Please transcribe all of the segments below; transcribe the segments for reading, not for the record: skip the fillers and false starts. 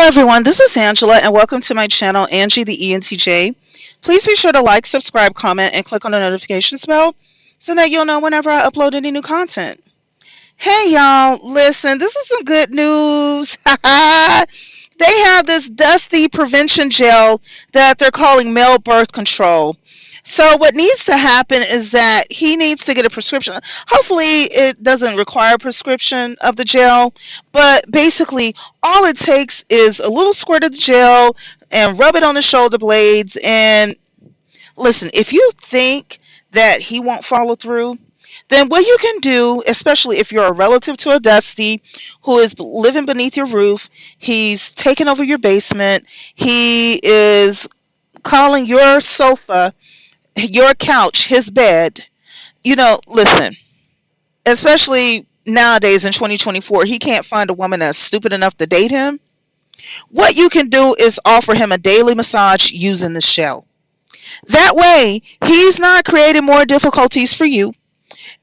everyone, this is Angela, and welcome to my channel, Angie the ENTJ. Please be sure to like, subscribe, comment, and click on the notifications bell so that you'll know whenever I upload any new content. Hey, y'all, listen, this is some good news. They have this dusty prevention gel that they're calling male birth control. So what needs to happen is that he needs to get a prescription. Hopefully it doesn't require a prescription of the gel, but basically all it takes is a little squirt of the gel and rub it on the shoulder blades. And listen, if you think that he won't follow through, then what you can do, especially if you're a relative to a Dusty who is living beneath your roof, he's taken over your basement, he is calling your sofa, your couch, his bed. Listen, especially nowadays in 2024, he can't find a woman that's stupid enough to date him. What you can do is offer him a daily massage using this gel. That way, he's not creating more difficulties for you,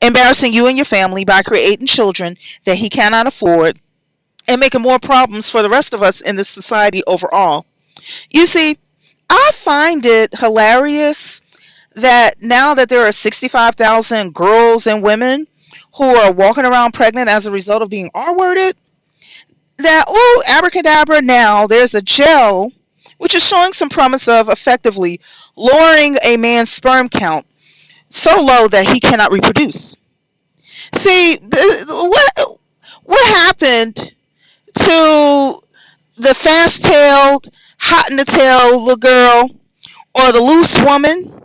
embarrassing you and your family by creating children that he cannot afford, and making more problems for the rest of us in this society overall. You see, I find it hilarious that now that there are 65,000 girls and women who are walking around pregnant as a result of being R-worded, that, oh, abracadabra, now there's a gel which is showing some promise of effectively lowering a man's sperm count so low that he cannot reproduce. See, what happened to the fast-tailed, hot-in-the-tail little girl or the loose woman,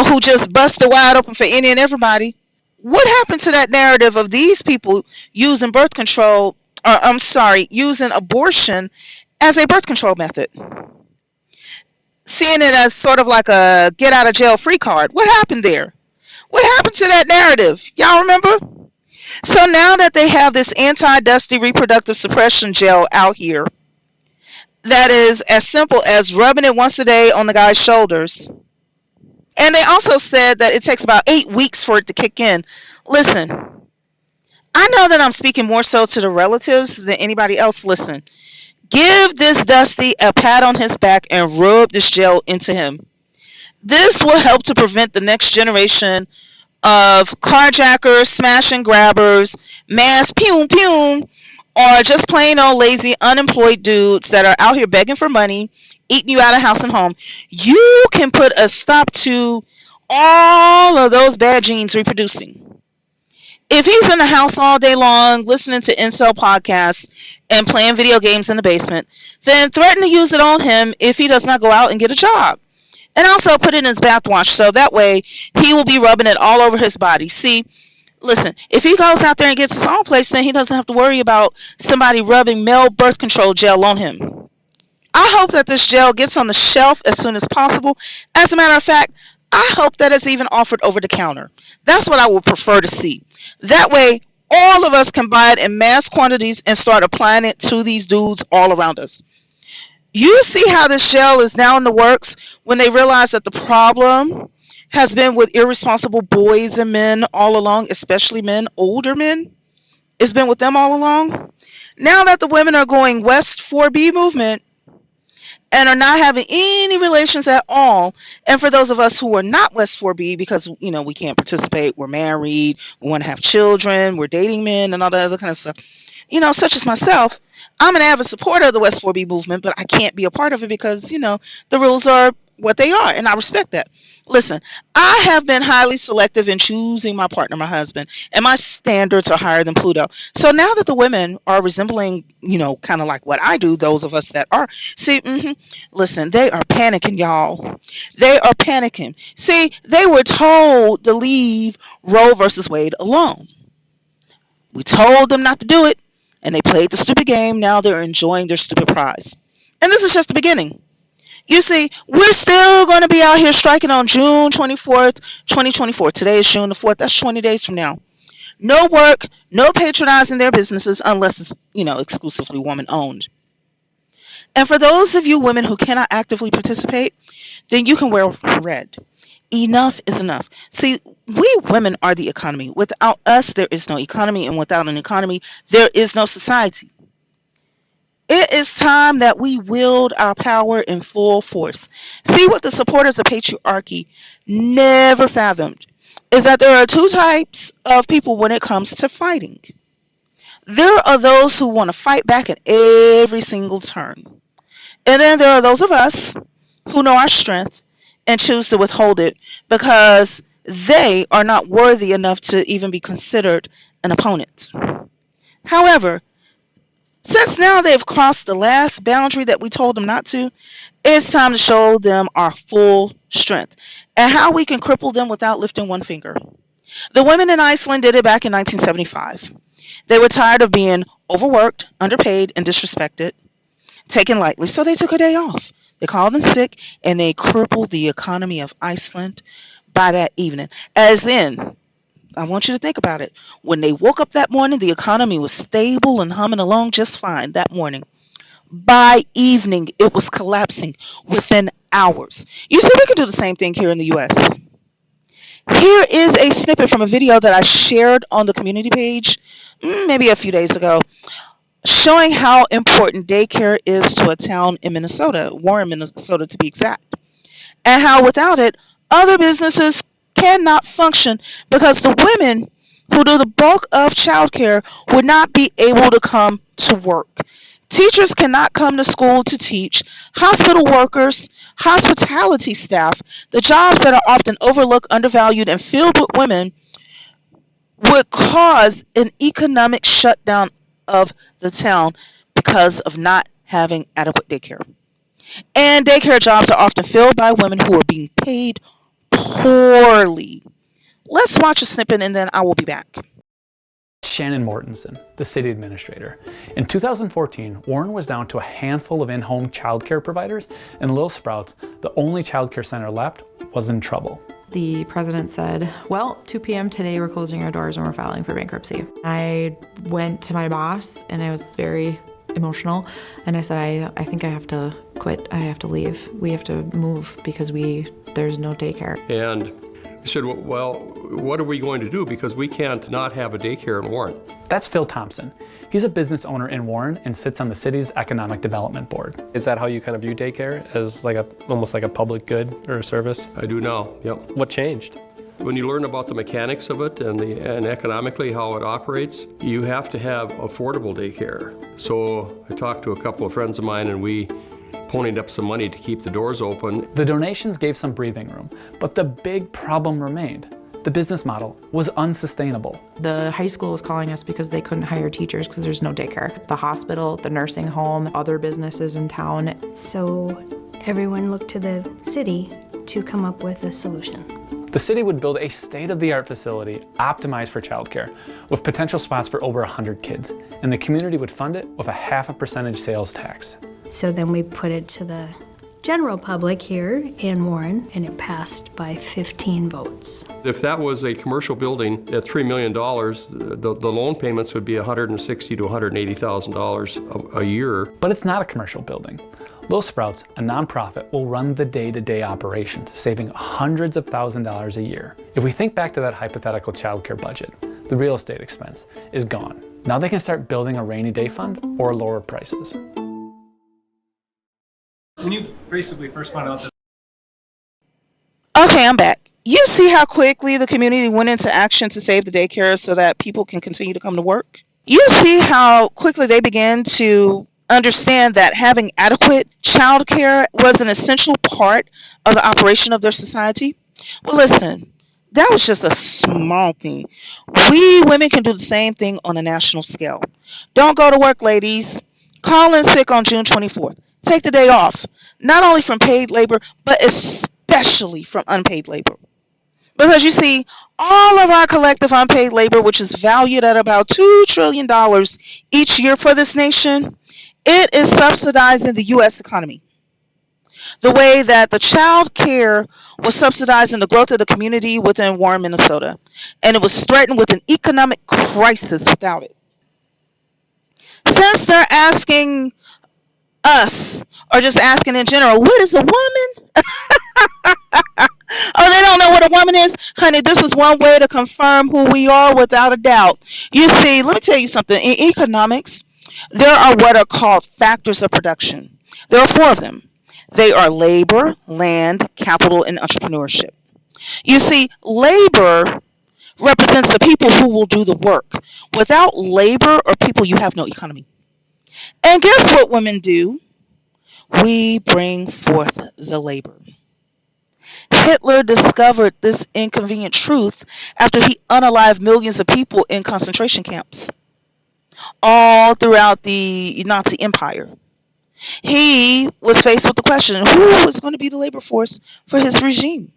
who just busted wide open for any and everybody? What happened to that narrative of these people using birth control, using abortion as a birth control method? Seeing it as sort of like a get out of jail free card. What happened there? What happened to that narrative? Y'all remember? So now that they have this anti-dusty reproductive suppression gel out here that is as simple as rubbing it once a day on the guy's shoulders. And they also said that it takes about 8 weeks for it to kick in. Listen, I know that I'm speaking more so to the relatives than anybody else. Listen, give this Dusty a pat on his back and rub this gel into him. This will help to prevent the next generation of carjackers, smash and grabbers, mass pew, or just plain old lazy, unemployed dudes that are out here begging for money, eating you out of house and home. You can put a stop to all of those bad genes reproducing. If he's in the house all day long listening to incel podcasts and playing video games in the basement, then threaten to use it on him if he does not go out and get a job. And also put it in his bathwash so that way he will be rubbing it all over his body. See, listen, if he goes out there and gets his own place, then he doesn't have to worry about somebody rubbing male birth control gel on him. I hope that this gel gets on the shelf as soon as possible. As a matter of fact, I hope that it's even offered over the counter. That's what I would prefer to see. That way, all of us can buy it in mass quantities and start applying it to these dudes all around us. You see how this gel is now in the works when they realize that the problem has been with irresponsible boys and men all along, especially men, older men. It's been with them all along. Now that the women are going West 4B movement and are not having any relations at all, and for those of us who are not West 4B because, we can't participate, we're married, we want to have children, we're dating men and all that other kind of stuff, such as myself, I'm an avid supporter of the West 4B movement, but I can't be a part of it because, the rules are what they are, and I respect that. Listen, I have been highly selective in choosing my partner, my husband, and my standards are higher than Pluto. So now that the women are resembling, kind of like what I do, those of us that are, listen, they are panicking, y'all. They are panicking. See, they were told to leave Roe versus Wade alone. We told them not to do it, and they played the stupid game. Now they're enjoying their stupid prize. And this is just the beginning. You see, we're still going to be out here striking on June 24th, 2024. Today is June the 4th. That's 20 days from now. No work, no patronizing their businesses unless it's, exclusively woman-owned. And for those of you women who cannot actively participate, then you can wear red. Enough is enough. See, we women are the economy. Without us, there is no economy, and without an economy, there is no society. It is time that we wield our power in full force. See, what the supporters of patriarchy never fathomed is that there are two types of people when it comes to fighting. There are those who want to fight back at every single turn. And then there are those of us who know our strength and choose to withhold it because they are not worthy enough to even be considered an opponent. However, since now they've crossed the last boundary that we told them not to, it's time to show them our full strength and how we can cripple them without lifting one finger. The women in Iceland did it back in 1975. They were tired of being overworked, underpaid, and disrespected, taken lightly, so they took a day off. They called in sick, and they crippled the economy of Iceland by that evening. As in, I want you to think about it. When they woke up that morning, the economy was stable and humming along just fine that morning. By evening, it was collapsing within hours. You see, we can do the same thing here in the U.S. Here is a snippet from a video that I shared on the community page maybe a few days ago, showing how important daycare is to a town in Minnesota, Warren, Minnesota to be exact, and how without it, other businesses cannot function because the women who do the bulk of childcare would not be able to come to work. Teachers cannot come to school to teach. Hospital workers, hospitality staff, the jobs that are often overlooked, undervalued, and filled with women would cause an economic shutdown of the town because of not having adequate daycare. And daycare jobs are often filled by women who are being paid poorly. Let's watch a snippet and then I will be back. Shannon Mortensen, the city administrator. In 2014, Warren was down to a handful of in-home childcare providers, and Little Sprouts, the only childcare center left, was in trouble. The president said, well, 2 p.m. today, we're closing our doors and we're filing for bankruptcy. I went to my boss and I was very emotional. And I said, I think I have to quit. I have to leave. We have to move because there's no daycare. And we said, well, what are we going to do? Because we can't not have a daycare in Warren. That's Phil Thompson. He's a business owner in Warren and sits on the city's economic development board. Is that how you kind of view daycare, as almost like a public good or a service? I do now, yep. What changed? When you learn about the mechanics of it and economically how it operates, you have to have affordable daycare. So I talked to a couple of friends of mine and we ponied up some money to keep the doors open. The donations gave some breathing room, but the big problem remained. The business model was unsustainable. The high school was calling us because they couldn't hire teachers because there's no daycare. The hospital, the nursing home, other businesses in town. So everyone looked to the city to come up with a solution. The city would build a state-of-the-art facility optimized for childcare with potential spots for over 100 kids, and the community would fund it with a 0.5% sales tax. So then we put it to the general public here in Warren, and it passed by 15 votes. If that was a commercial building at $3 million, the loan payments would be $160,000 to $180,000 a year. But it's not a commercial building. Little Sprouts, a nonprofit, will run the day-to-day operations, saving hundreds of thousands of dollars a year. If we think back to that hypothetical childcare budget, the real estate expense is gone. Now they can start building a rainy day fund or lower prices. When you basically first found out that... Okay, I'm back. You see how quickly the community went into action to save the daycare so that people can continue to come to work? You see how quickly they began to understand that having adequate childcare was an essential part of the operation of their society? Well, listen, that was just a small thing. We women can do the same thing on a national scale. Don't go to work, ladies. Call in sick on June 24th. Take the day off, not only from paid labor, but especially from unpaid labor. Because you see, all of our collective unpaid labor, which is valued at about $2 trillion each year for this nation, it is subsidizing the U.S. economy. The way that the child care was subsidizing the growth of the community within Warren, Minnesota. And it was threatened with an economic crisis without it. Since they're asking us, or just asking in general, what is a woman? Oh, they don't know what a woman is? Honey, this is one way to confirm who we are without a doubt. You see, let me tell you something. In economics, There are what are called factors of production. There are 4 of them. They are labor, land, capital, and entrepreneurship. You see, labor represents the people who will do the work. Without labor or people, you have no economy. And guess what women do? We bring forth the labor. Hitler discovered this inconvenient truth after he unalived millions of people in concentration camps all throughout the Nazi Empire. He was faced with the question, who is going to be the labor force for his regime?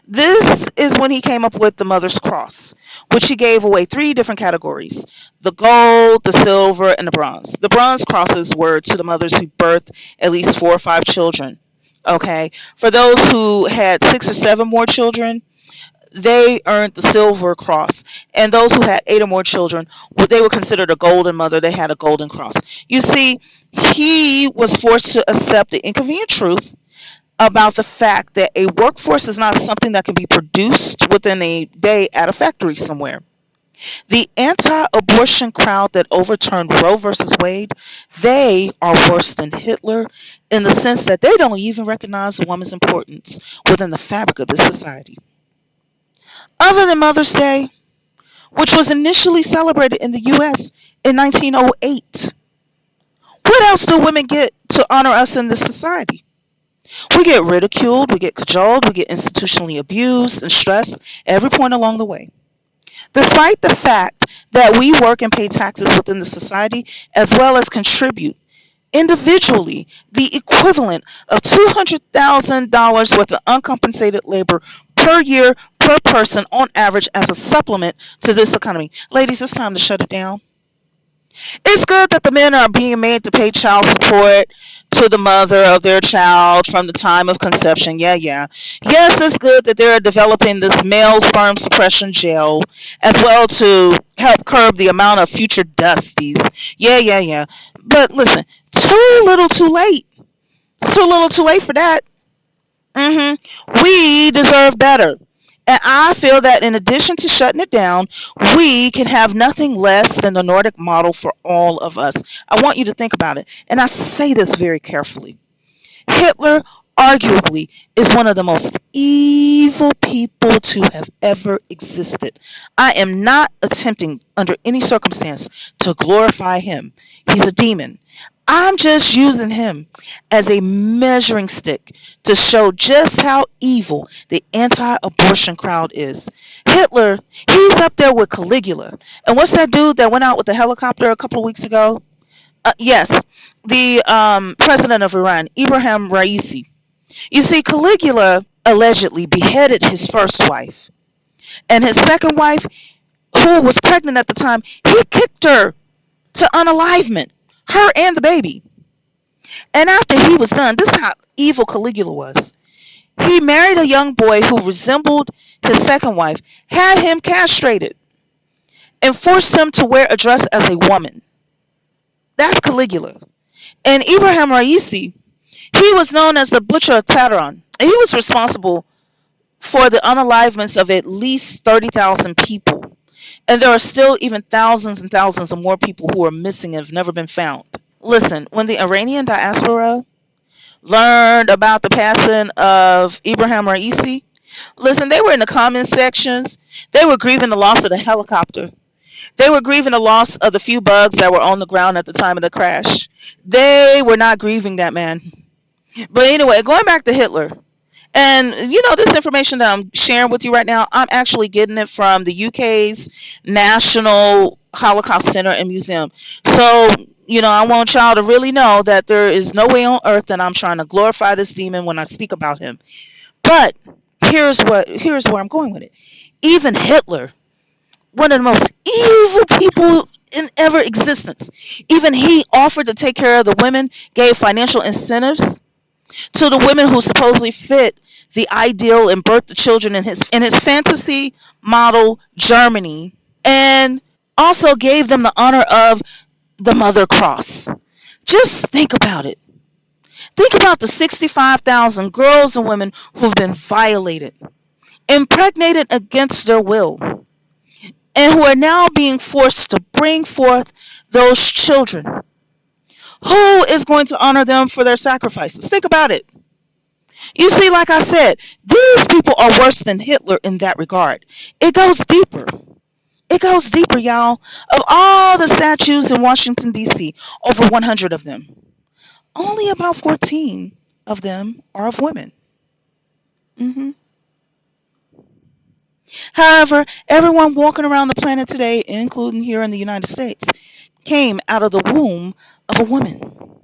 This is when he came up with the Mother's Cross, which he gave away 3 different categories: the gold, the silver, and the bronze. The bronze crosses were to the mothers who birthed at least 4 or 5 children. Okay, for those who had 6 or 7 more children, they earned the silver cross, and those who had 8 or more children, they were considered a golden mother. They had a golden cross. You see, he was forced to accept the inconvenient truth about the fact that a workforce is not something that can be produced within a day at a factory somewhere. The anti-abortion crowd that overturned Roe versus Wade, they are worse than Hitler in the sense that they don't even recognize a woman's importance within the fabric of this society. Other than Mother's Day, which was initially celebrated in the U.S. in 1908, what else do women get to honor us in this society? We get ridiculed, we get cajoled, we get institutionally abused and stressed at every point along the way. Despite the fact that we work and pay taxes within the society, as well as contribute individually the equivalent of $200,000 worth of uncompensated labor per year per person on average as a supplement to this economy. Ladies, it's time to shut it down. It's good that the men are being made to pay child support to the mother of their child from the time of conception. Yeah. Yes, it's good that they're developing this male sperm suppression gel as well to help curb the amount of future dusties. Yeah. But listen, too little too late. It's too little too late for that. We deserve better. And I feel that in addition to shutting it down, we can have nothing less than the Nordic model for all of us. I want you to think about it. And I say this very carefully. Hitler arguably is one of the most evil people to have ever existed. I am not attempting under any circumstance to glorify him. He's a demon. I'm just using him as a measuring stick to show just how evil the anti-abortion crowd is. Hitler, he's up there with Caligula. And what's that dude that went out with the helicopter a couple of weeks ago? Yes, the president of Iran, Ibrahim Raisi. You see, Caligula allegedly beheaded his first wife. And his second wife, who was pregnant at the time, he kicked her to unalivement. Her and the baby. And after he was done, this is how evil Caligula was. He married a young boy who resembled his second wife, had him castrated, and forced him to wear a dress as a woman. That's Caligula. And Ibrahim Raisi, he was known as the Butcher of Tehran. He was responsible for the unalivements of at least 30,000 people. And there are still even thousands and thousands of more people who are missing and have never been found. Listen, when the Iranian diaspora learned about the passing of Ibrahim Raisi, listen, they were in the comment sections. They were grieving the loss of the helicopter. They were grieving the loss of the few bugs that were on the ground at the time of the crash. They were not grieving that man. But anyway, going back to Hitler. And, this information that I'm sharing with you right now, I'm actually getting it from the UK's National Holocaust Center and Museum. So, I want y'all to really know that there is no way on earth that I'm trying to glorify this demon when I speak about him. But here's where I'm going with it. Even Hitler, one of the most evil people in ever existence, even he offered to take care of the women, gave financial incentives to the women who supposedly fit the ideal and birthed the children in his fantasy model Germany, and also gave them the honor of the Mother Cross. Just think about it. Think about the 65,000 girls and women who've been violated, impregnated against their will, and who are now being forced to bring forth those children? Who is going to honor them for their sacrifices? Think about it. You see, like I said, these people are worse than Hitler in that regard. It goes deeper. It goes deeper, y'all. Of all the statues in Washington, D.C., over 100 of them, only about 14 of them are of women. However, everyone walking around the planet today, including here in the United States, came out of the womb of a woman.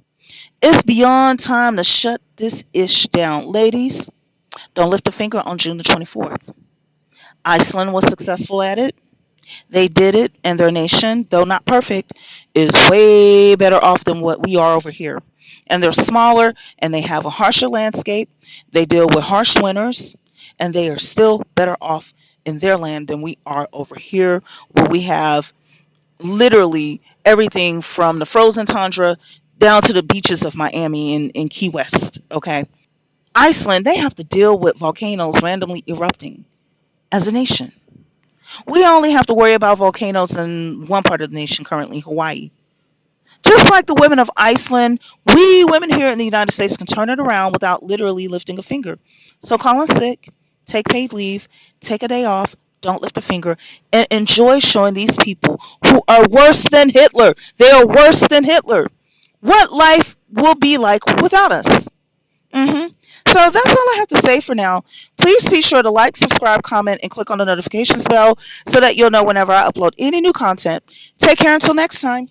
It's beyond time to shut this ish down. Ladies, don't lift a finger on June the 24th. Iceland was successful at it. They did it, and their nation, though not perfect, is way better off than what we are over here. And they're smaller, and they have a harsher landscape. They deal with harsh winters, and they are still better off in their land than we are over here, where we have literally everything from the frozen tundra down to the beaches of Miami and Key West, okay? Iceland, they have to deal with volcanoes randomly erupting as a nation. We only have to worry about volcanoes in one part of the nation currently, Hawaii. Just like the women of Iceland, we women here in the United States can turn it around without literally lifting a finger. So call in sick, take paid leave, take a day off, don't lift a finger, and enjoy showing these people who are worse than Hitler. They are worse than Hitler. What life will be like without us. So that's all I have to say for now. Please be sure to like, subscribe, comment, and click on the notifications bell so that you'll know whenever I upload any new content. Take care until next time.